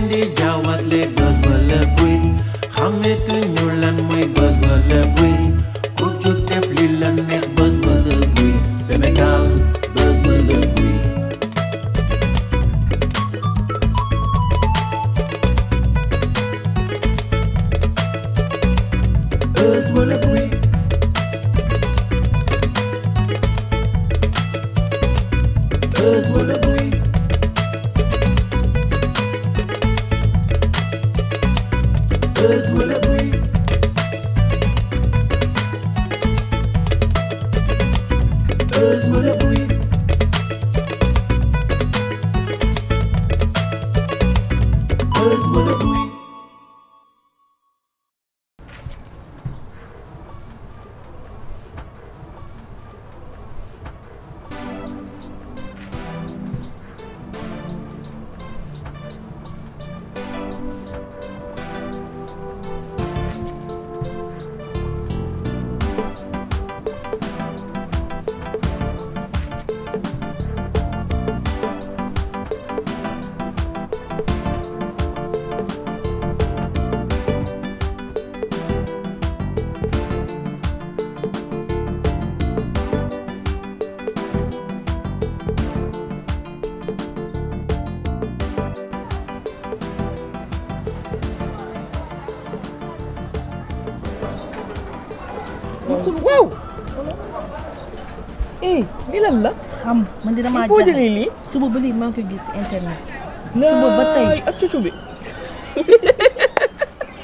di jaawale buzz wala bruit xametuñu lan mooy buzz wala bruit ku jóg def li la neex buzz wala bruit Sénégal buzz wala bruit buzz wala bruit buzz wala bruit buzz wala bruit buzz wala bruit buzz wala bruit waaw. lii lan la. xam man de damaa foo jëlee lii. suba ba léegi maa ngi koy gis si internet. suba ba tey ak cucu bi.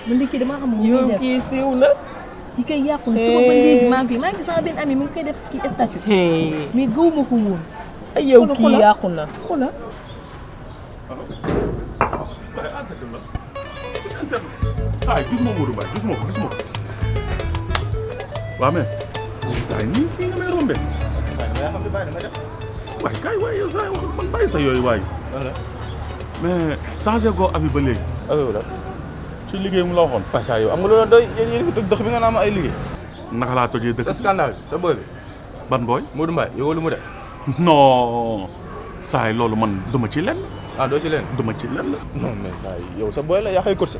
man de kii damaa xam ne yow kii siiw na. ki koy yàqu na suba ba léegi maa ngi gis sama benn ami mi ngi koy def kii statut. mais gëwuma ko woon. ay yow kii yàqu na. xoolal. ah gisuma Modou Mbaye gisuma ko. waaw mais saa yi nii fii nga may rombee. waaye kay waaye yow saa yi man bàyyi sa yooyu waay. mais changé goo avis ba léegi. aviw la ci liggéey mu la waxoon. waaye saa yow am nga loolu doy yéen ngi toj dox bi nga naan ay liggéey. naka laa tojee dëkk. sa scandale sa boy bi. ban booy. Modou Mbaye yow lu mu def. non saa yi loolu man duma ci lenn. ah doo ci leen. duma ci lenn. non mais saa yi yow sa boy la yaa xëy course.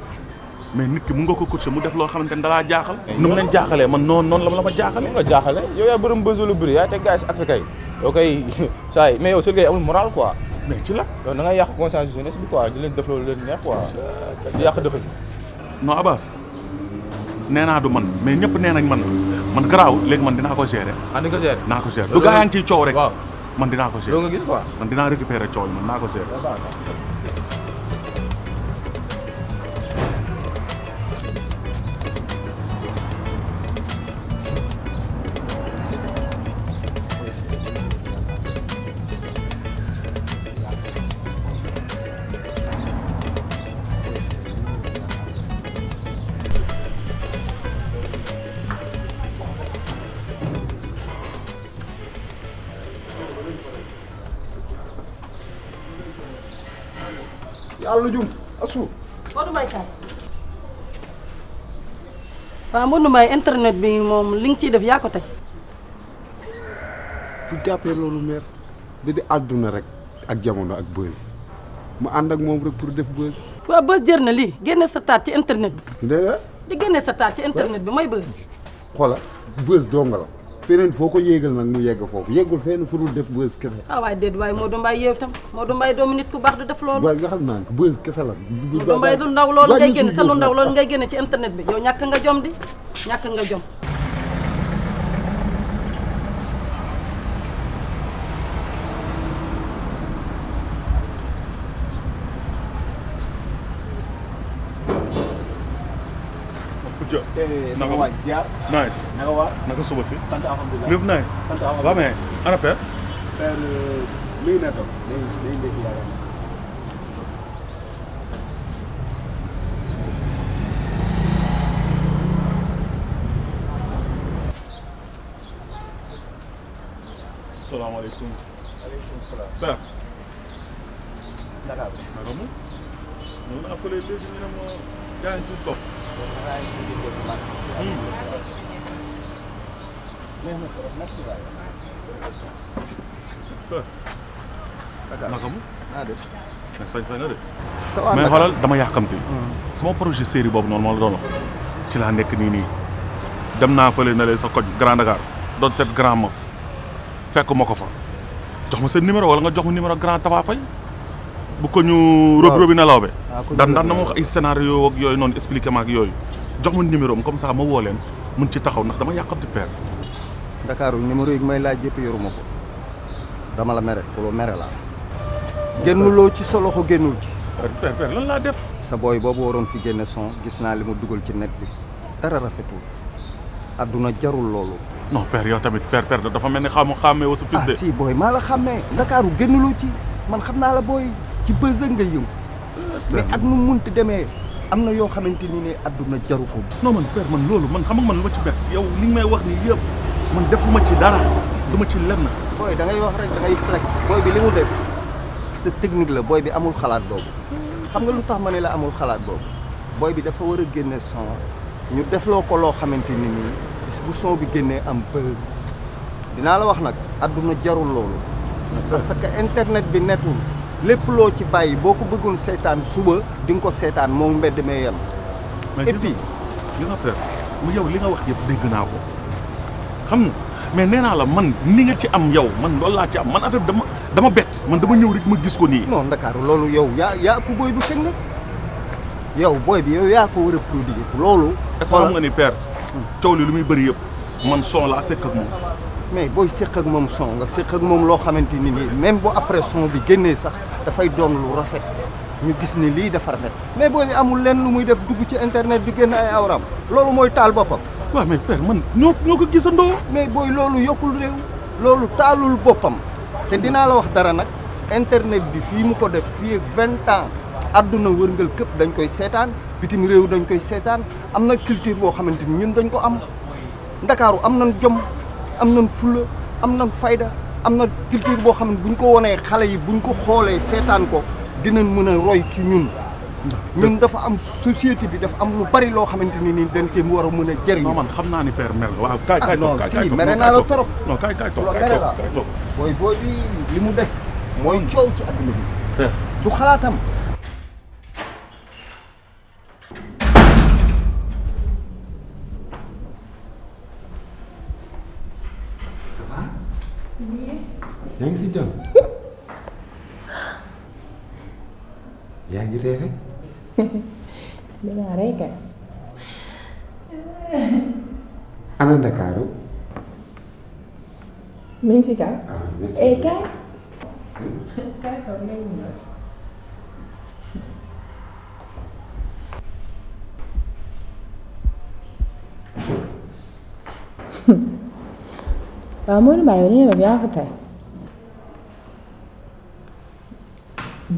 mais nit ki mun nga ko course mu def loo xamante ne dalaa jaaxal. nu mu leen jaaxalee man noonu la ma jaaxalee. nga jaaxale yow yaa bëri mbësu lu bëri yaa teg gars yi ak sa kay. yow kay saa yi mais yow Sergueï amul moral quoi. mais ci la. yow da ngay yàq conscience jeunesse bi quoi di leen def loolu leen neex quoi di yàq dëkk bi. non Abbas nee naa du man mais ñëpp nee nañ man garaaw léegi man dinaa ko gérer. ah di nga gérer. naa ko gérer du gaa yaa ngi ciy coow rek. waaw man dinaa ko gérer. loolu nga gis quoi. man dinaa récupérer coow man naa ko gérer. yàlla jum asu. Modou Mbaye kaay. waaw Modou Mbaye internet bi moom li nga ciy def yaa ko tey. fu jàppee loolu meer da di àdduna rek ak jamono ak buzz mu ànd ak moom rek pour def buzz. waaw buzz jër na lii génne sa taat ci internet bi. dégg di génne sa taat ci internet bi mooy buzz. xoola buzz donga la feneen foo ko yéegal nag mu yegg foofu yeggul fenn fu dul def buzz kese. ah waaye déet waaye Modou Mbaye yow tam Modou Mbaye doomu nit ku baax du def loolu. waaye nga xam naa buzz kese la. Modou Mbaye lu ndaw loolu ngay génne sa lu ndaw loolu ngay génne ci internet bi yow ñàkk nga jom di ñàkk nga jom. naka waay ziar. nice. naka waa. naka suba si. sant alhamdulilah. lépp nice. sant alhamdulilah. waaw mais ana père. père mi ngi nekk day ndekki yaakaar naa. salaamaaleykum. waaleykum salaam. père. naka la. naka mu. ñëw naa fële léegi ñu ne ma gaa ngi ci topp. naka mu. ah def. sañ na de. sa waa mais xoolal dama yàqamti. sama projet série boobu noonu moo la doon wax ci laa nekk nii dem naa fële na leen sa koñ Grand Dakar doon seet Grand Mof fekk ma ko fa jox ma seen numéro wala nga jox ma numéro Grand Tafa Faye bu ko ñu robi na lawbe daan na ma wax ay scénario ak yooyu noonu expliqué ma ak yooyu jox ma numéro am comme ça ma woo leen mun ci taxaw ndax dama yàqamti père. Dakar numéro yi may laaj yëpp yoruma ko dama la mere ko mere laa génnuloo ci sa loxo génnul ci. père lan laa def. sa booy boobu waroon fi génne son gis naa li mu dugal ci net bi dara rafetul adduna jarul loolu. non père yow tamit père dafa mel ni xàmmee woo sa fils de. si booy maa la xàmmee Ndakaaru génnuloo ci man xam naa la booy ci bësën nga yëngu mais ak nu munti demee am na yoo xamante ni ne adduna jaru ko. non man père man loolu man xam nga man lu ma ci bett yow li may wax nii yëpp man defuma ci dara du ma ci lenn. booy da ngay wax rek da ngay flex booy bi li mu def sa technique la booy bi amul xalaat boobu xam nga lu tax ma ne la amul xalaat boobu booy bi dafa war a génne son ñu defloo ko loo xamante ni nii bis bu son bi génnee am buzz dinaa la wax nag adduna jarul loolu parce que internet bi netul lépp loo ci bàyyi boo ko bëggoon seetaan suba di nga ko seetaan moom mbedd mee yem. et puis gis nga père mu yow li nga wax yëpp dégg naa ko xam nga mais nee naa la man ni nga ci am yow man loolu laa ci am man affaire bi dama bett man dama ñëw rek ma gis ko nii. non Ndakaaru loolu yow yaa ko booy bu teg nag yow booy bi yow yaa ko war a produire loolu. est-ce que xam nga ni père coow li lu muy bëri yëpp man son laa sekk ak moom. mais booy sekk ak moom son nga sekk ak moom loo xamante ni nii même bu après son bi génnee sax dafay doon lu rafet ñu gis ni lii dafa rafet mais booy bi amul lenn lu muy def dugg ci internet di génn ay awram loolu mooy taal boppam. waaw mais père man ñoo ko gisandoo. mais booy loolu yokkul réew loolu taalul boppam te dinaa la wax dara nag internet bi fii mu ko def fii ak 20 ans adduna wërngal këpp dañ koy seetaan bitim réew dañ koy seetaan am na culture boo xamante ni ñun dañ ko am Ndakaaru am nañ jom am nañ fulla am nañ fayda am na culture boo xam ne buñ ko wonee xale yi buñ ko xoolee seetaan ko dinañ mën a roy ci ñun dafa am société bi dafa am lu bari loo xamante ni nii dañ cee war a mën a jëriñu. non man xam naa ni père mer la waaw kaay non si mere naa la trop. non kaay toog booy bi li mu def mooy coow ci adduna bi du xalaatam. yaa ngi ci jàmm yaa ngi ree rek. dinaa rey kay. ana Ndakaaru. mi ngi si kaw. kaay. kaay toog léegi ñu waaw Modou Mbaye yow li nga def yaa ko tey.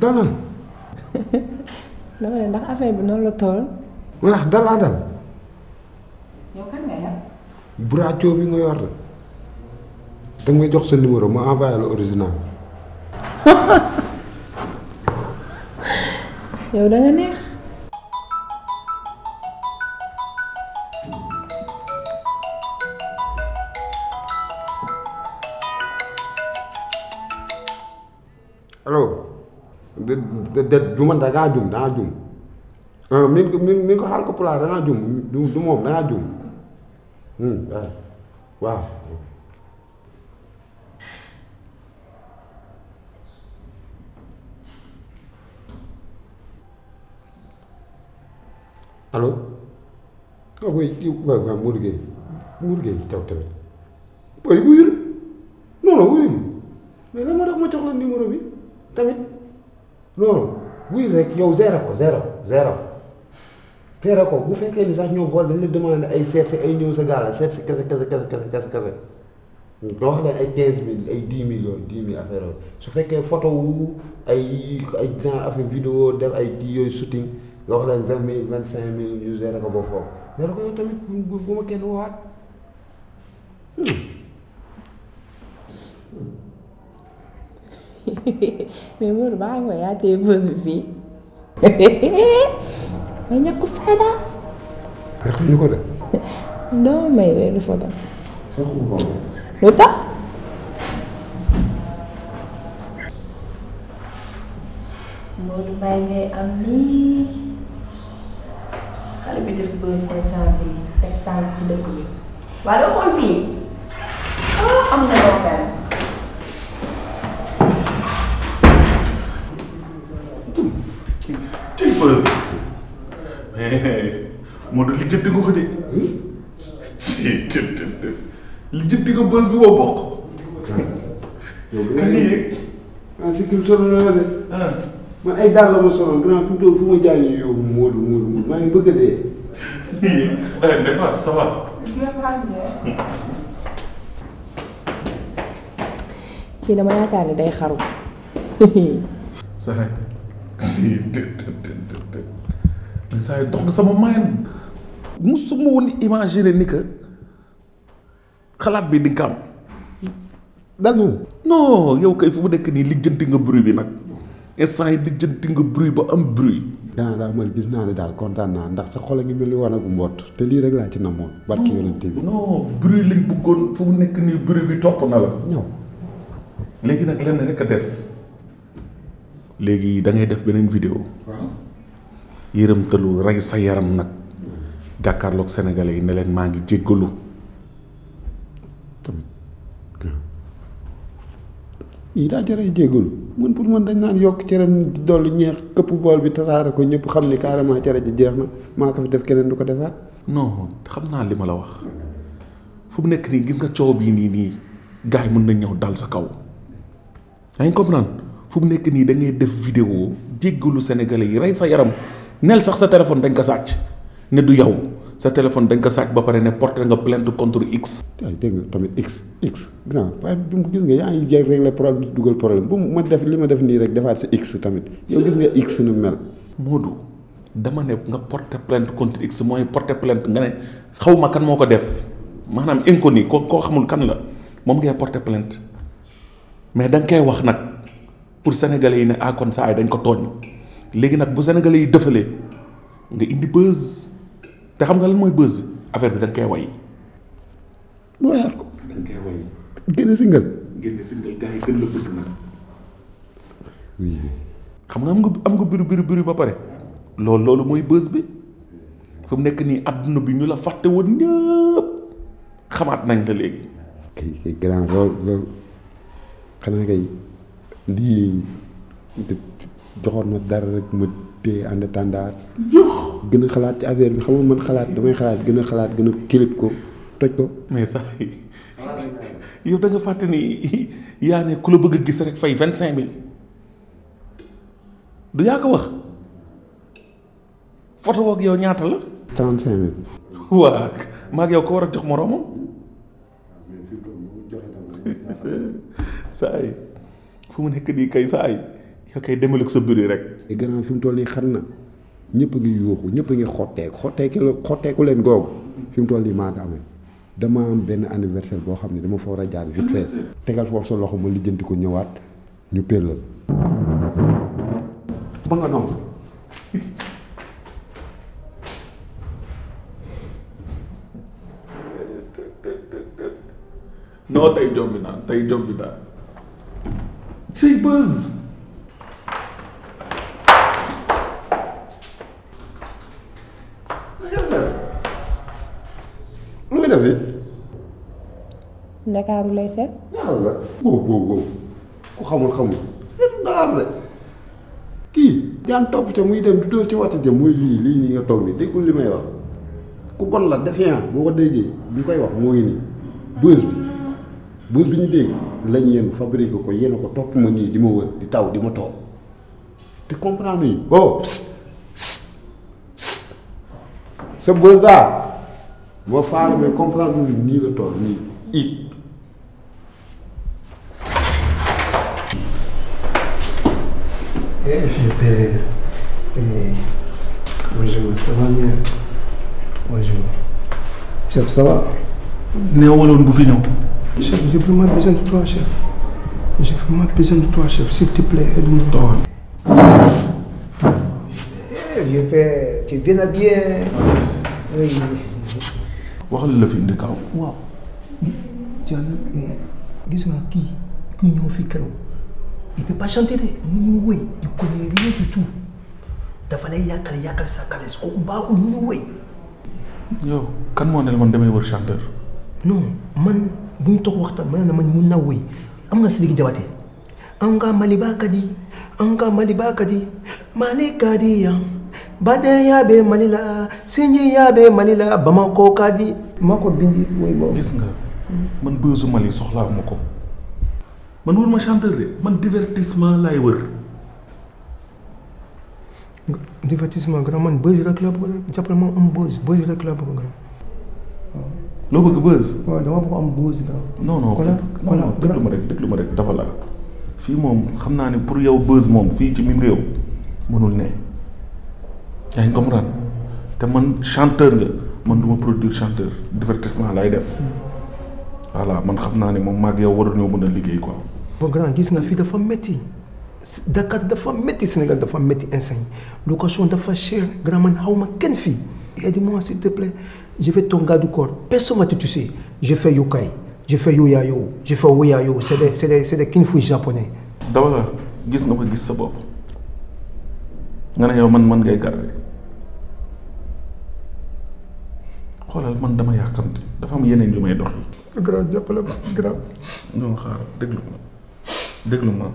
dalal. dama ne ndax affaire bi noonu la toll. wala dalaa dal. yow kan nga yar. buraaco bi nga yor la. da nga may jox sa numéro ma envoyé la original. yow da nga neex. allo. du man da ngaa jum mi ko xaal ko pulaar da ngaa jum du moom da ngaa jum waaw. allo. waaw booy kii waaw Modou Gueye taw tamit booy wuyul non wuyul mais lan moo tax ma jox la numéro bi tamit. non wuy rek yow zéro ko bu fekkee ni sax ñoom xool dañ la demandé ay seet si ay ñëw sa gaal seet si kese nga wax leen ay 15 000 ay 10 000 yooyu 10 000 affaire yooyu su fekkee photo wu ay genre affaire vidéo def ay kii yooyu shooting nga wax leen 20 000 25 000 ñu zéro ko ba foofu zéro ko yow tamit bu ma kenn woowaat. mais Modou baax nga yaa téye bës bi fii may ñàkk fayda. mais xam ñu ko de. non may weeru fa dem. sax mu ko. lu tax. Modou Mbaye ngay am nii xale bi def ba instant bi teg tànk ci dëkk bi waaye doo xool fii am na loo xam cay bës Modou li jënd nga ko de li jënd nga bës bi ma bokk kan yéeg si kii solo la de man ay daal la ma solo grand fi mu toll fu ma jaay ñu yow Modou maa ngi bëgg a dee Ndefa ça va kii dama yaakaar ni day xaru saay mais saa yi dox nga sama mayen musuma woon imaginer ni que xalaat bi di nga am dal na non yow kay fu mu nekk nii lijjanti nga bruit bi nag instant yi lijjanti nga bruit ba am bruit daal man gis naa ne daal kontaan naa ndax sa xol a ngi mel ni wanagu mbott te lii rek laa ci namoon barki yonente bi non bruit lañ bëggoon fu mu nekk nii bruit bi topp na la ñëw léegi nag lenn rek a des léegi da ngay def beneen vidéo yërëmtalu rey sa yaram nag jàkkaarloog sénégalais yi ne leen maa ngi jéggalu tamit yii daa jaree jéggalu man pour man dañ naan yokk cere di dolli ñeex këpp bool bi tasaare ko ñëpp xam ni carrément cere ji jeex na maa ko fi def keneen du ko defaat non xam naa li ma la wax fu mu nekk nii gis nga coow bii nii gars yi mën nañ ñëw dal sa kaw yaa ngi comprendre fu mu nekk nii da ngay def vidéo jéggalu sénégalais yi rey sa yaram nel sax sa téléphone dañ ko sàcc ne du yow sa téléphone dañ ko sàcc ba pare ne porté nga plainte contre X. waaye dégg nga tamit X grand waaye bu gis nga yaa ngi jéeg régler problème di dugal problème bu ma def li ma def nii rek defaat sa X tamit yow gis nga X nu mel. Modou dama ne nga porté plainte contre X mooy porté plainte nga ne xaw ma kan moo ko def maanaam inconnu koo xamul kan la moom ngay porté plainte mais da nga koy wax nag pour sénégalais yi ne ah kon saa yi dañ ko tooñ léegi nag bu sénégalais yi dëfalee nga indi buzz. te xam nga lan mooy buzz affaire bi da nga koy way. boo yaat ko. da nga koy way. génne single. génne single gars yi gën la bëgg nag. oui. xam nga am nga biru ba pare. loolu mooy buzz bi. fu mu nekk nii adduna bi ñu la fàtte woon ñëpp xamaat nañ la léegi. kay grand loolu xanaa kay lii joxoon ma dara rek ma téye en attendant. gën a xalaat ci affaire bi xam nga man xalaat damay xalaat gën a kilip ko toj ko. mais sax yow da nga fàtte ni yaa ne ku la bëgg a gis rek fay 25 000 du yaa ko wax photo woog yow ñaata la. 35 000. waa maa ak yow ko war a jox moroomam. saa yi fu mu nekk nii kay saa yi yow kay demal ak sa bëri rek. gannaaw fi mu toll nii xam na. ñëpp a ngi yuuxu ñëpp a ngi xotteeku leen googu fi mu toll nii maa ko amee dama am benn anniversaire boo xam ne dama fa war a jaar vite fait tegal foofu sa loxo ma lijjanti ko ñëwaat ñu pellal ba nga noonu non tey jombi naa c'est buzz. lu muy defee. Ndakaaru lay seet. waaw la wow ku xamul daa am rek kii jaan topp ca muy dem di dóor ci waxtu jëm mooy lii nii nga toog nii déggul li may wax ku bon la défiant boo ko déggee ñu koy wax moo ngi nii bës bi ñu dégg lañ yéen fabriqué ko yéen ko topp ma nii di ma wër di taw di ma toog te comprendre yi sa bës daa moo faale mais comprendre nii la toll nii it. Vieux père. Bonjour, ça va bien? Bonjour. Chef, ça va? Néewaloon bu fi ñëw. Chef, j'ai vraiment besoin de toi, chef. J'ai vraiment besoin de toi, chef. S'il te plaît, aide-moi. Vieux père, tu viens bien? Oui. waxal la fi indi kaw. waaw Diallo gis nga kii ku ñëw fi keroog il peut pas chanter de mu woy il connaît rien du tout dafa lay yàqal sa xaalis kooku baaxul mu woy. yow kan moo ne la man damay wër chanteur. non man bu ñu toog waxtaan man mun naa woy am nga Sidiki Diabaté anga maliba kadi mali kadi ya baden yabe malila sinji yabe malila Bamako kadi maa ko bindi woy boobu. gis nga man bësu Mali soxlaa ma ko man wër ma chanteur de man divertissement laay wër. divertissement grand man buzz rek laa bëgg jàppale ma am buzz rek laa bëgg grand. loo bëgg buzz. waaw dama bëgg am buzz grand. non déglu ma rek dafa la fii moom xam naa ne pour yow buzz moom fii ci mim réew mënul ne yaa ngi comprendre te man chanteur nga man du ma produire chanteur divertissement lay def voilà man xam naa ne moom maag yow waruñoo mën a liggéey quoi. bon grand gis nga fii dafa métti Dakar dafa métti Sénégal dafa métti instant location dafa cher grand man xaw ma kenn fii. aide-moi s'il te plaît je fais ton garde du corps personne va te toucher je fais yokai je fais yoyayo je fais woyayo c'est des kinfu japonais. dama la gis nga ma gis sa bopp nga ne yow man ngay garder xoolal man dama yàkkamti dafa am yeneen yu may dox yi. grand jàppale ma grand. non xaar déglu ma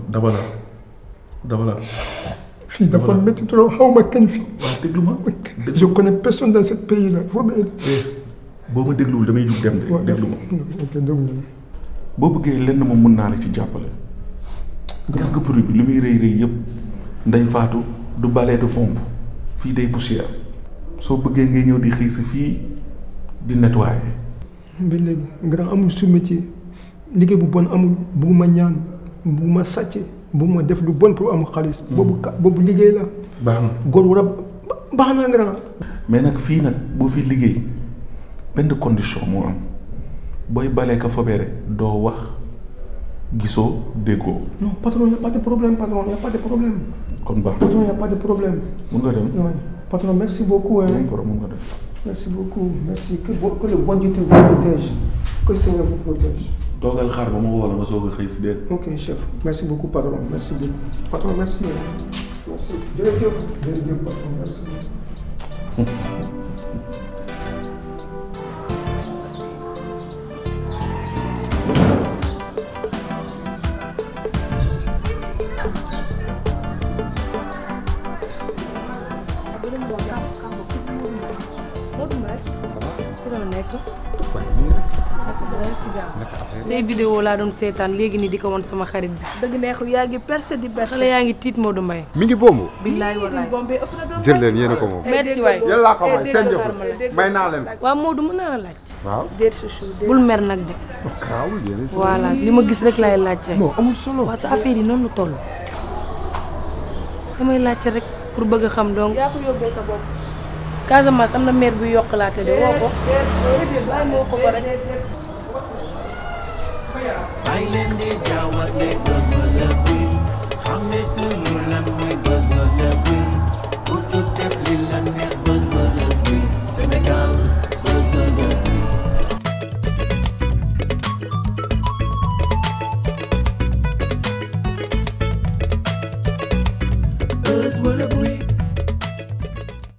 dama la fii dafa métti trop xaw ma kañ fii. waaw déglu ma. je connais personne dans ce pays là il faut m'aider. boo ma dégluwul damay jug dem de. déglu ma ok déglu ma. boo bëggee lenn moom mën naa la ci jàppale. gis nga bruit bi lu muy rëy yëpp nday faatu du bale du fomp fii day poussière soo bëggee ngay ñëw di xëy si fii di nettoyer. ba léegi grand amul su métier liggéey bu bon amul bugguma ñaan bugguma sàcc bugguma def lu bon pour amul xaalis. boobu liggéey la. baax na góor war a baax na grand. mais nag fii nag boo fi liggéey benn condition moo am booy balee ka fobeere doo wax gisoo déggoo. non patron y a pas de problème patron y a pas de problème. kon baax patron y a pas de problème. mun nga dem. oui patron merci beaucoup hein. mun nga dem. merci beaucoup merci que le bon Dieu vous protège que le Seigneur vous protège. toogal xaar ba ma woo la nga soog a xëy si dégg. ok chef merci beaucoup patron merci beaucoup patron merci merci jërëjëf patron merci. say vidéo laa doon seetaan léegi nii di ko won sama xarit bi. dëgg neexu yaa ngi percé di percé. xale yaa ngi tiit Modou Mbaye. mi ngi bomb. billaay wallaay. jël leen yéen a ko moom. merci waay. yàlla laa ko may seen jëf may naa leen. waaw Modou mën naa la laaj. waaw. bul mer nag de. kaawul yéen a. voilà li ma gis rek laay laajte. non amul solo. waaw sa affaire yi noonu la toll. damay laajte rek pour bëgg a xam donc. yaa ko yóbbee sa bopp. Casamance am na maire buy yokkalaate de woo ko. bàyyi moo ko ko rek. Bailen de Jawa, let us